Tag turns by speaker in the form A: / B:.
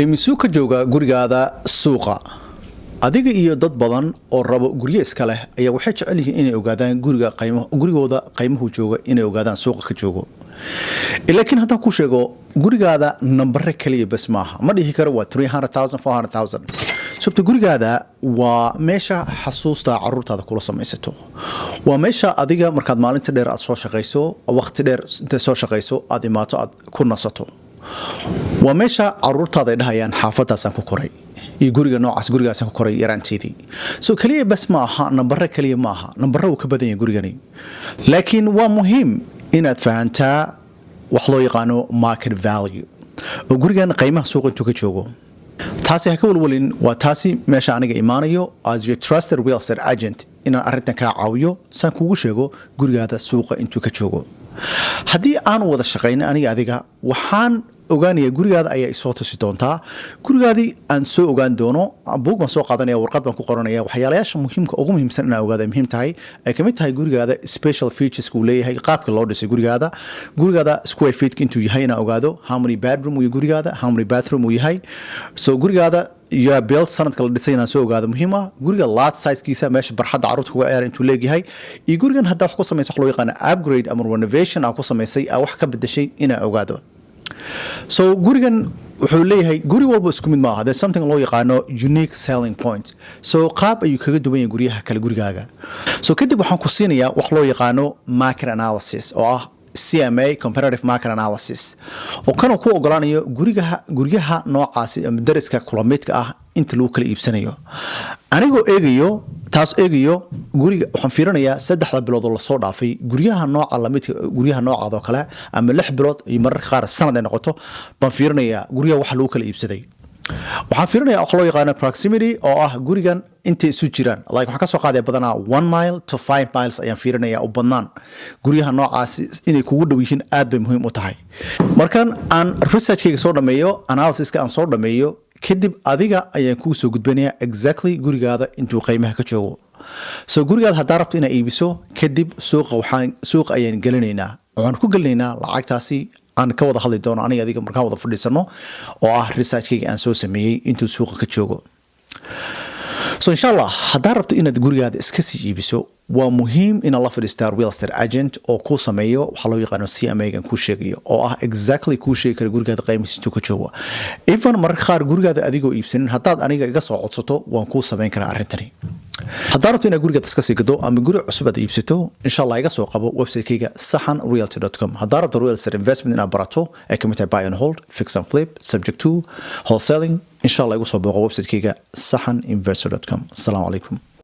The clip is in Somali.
A: imisuu ka jooga gurigaada suuqa adiga iyo dad badan oo rabo guriga iska leh ayaa waxay jecel yihiin inay ogaadaan gurigooda qiimuhu jooga inay ogaadaan suuqa ka joogo laakiin haddaan ku sheego gurigaada number kaliya bas maaha ma dhihi karo waa 300,000 400,000 sababta gurigaada waa meesha xasuusta caruurtaada kula samaysato waa meesha adiga markaad maalinta dheer aad soo shaqayso waqti dheer inta soo shaqayso aad imaato aad ku nasato waa meesha caruurtaada ay dhahayaan xaafadaasaan ku koray iyo guriga noocaas gurigaasaan ku koray yaraanteedii soo kaliya bas ma aha number kaliya ma aha number uu ka badan yahay gurigani laakiin waa muhiim inaad fahantaa wax loo yaqaano market value oo gurigan qiimaha suuqa intuu ka joogo taasi ha ka walwalin waa taasi meesha aniga imaanayo as your trusted real estate agent inaan arrintan kaa caawiyo saan kugu sheego gurigaada suuqa intuu ka joogo haddii aan wada shaqayno aniga adiga waxaan ogaanaya gurigaada ayaa isoo tusi doontaa gurigaadii aan soo ogaan doono buug baan soo qaadanaya warqad baan ku qoranaya waxyaalayaasha muhiimka ugu muhiimsan inaan ogaada muhiim tahay ay kamid tahay gurigaada special features uu leeyahay qaabka loo dhisay gurigaada square feet intuu yahay inaan ogaado how many bedroom uu gurigaada how many bathroom uu yahay so gurigaada ya build sanadka la dhisay inaan soo ogaado muhiim ah guriga lot size-kiisa meesha barxadda caruurta kuga ciyaar intuu leeyahay iyo gurigan haddaa wax ku samaysa wax loo yaqaano upgrade ama renovation aan ku samaysay aan wax ka bedeshay inaan ogaado so gurigan wuxuu leeyahay guri walba isku mid maaha there's something loo yaqaano unique selling point so qaab ayuu kaga duwan yahay guryaha kale gurigaaga so kadib waxaan ku siinayaa wax loo yaqaano market analysis oo ah CMA comparative market analysis oo kan ku ogolaanayo gurigaha noocaasi ama dariska kulamidka ah inta lagu kala iibsanayo anigoo eegayo guriga waxaan fiirinayaa 3 bilood oo la soo dhaafay guryaha nooca lamidka guryaha noocaad oo kale ama 6 bilood iyo mararka qaar sanad ay noqoto baan fiirinayaa guryaha wax lagu kala iibsaday waxaan fiirinayaa wax loo yaqaano proximity oo ah gurigan intay isu jiraan like waxaan ka soo qaadaya badanaa 1 mile to 5 miles ayaan fiirinayaa u badnaan guryaha noocaasi inay kugu dhow yihiin aad bay muhiim u tahay markaan aan researchkayga soo dhameeyo analysiska aan soo dhameeyo kadib adiga ayaan kuu soo gudbinayaa exactly gurigaada intuu qiimaha ka joogo so gurigaada haddaa rabto inaad iibiso kadib suuqa ayaan gelinaynaa waxaan ku gelinaynaa lacagtaasi aan ka wada hadli doono aniga adiga markaan wada fadhiisano oo ah researchkayga aan soo sameeyey intuu suuqa ka joogo so inshallah haddaa rabto inaad gurigaada iska sii iibiso waa muhiim inaad la fadhiistaa real estate agent oo kuu sameeyo waxaa loo yaqaano CMA-gan kuu sheegayo oo ah exactly kuu sheegi kara gurigaada qiimihiisa intuu ka joogo even mararka qaar gurigaada adigoo iibsanin haddaad aniga iga soo codsato waan kuu samayn karaa arrintani haddaa rabto inaad gurigaada iska sii gado ama guri cusub aad iibsato inshallah iga soo qabo website-kayga sahanrealty.com haddaa rabto real estate investment inaad barato ay kamid tahay buy and hold fix and flip subject to wholesaling inshallah igu soo booqo website-kayga sahaninvestor.com. Assalamu alaikum.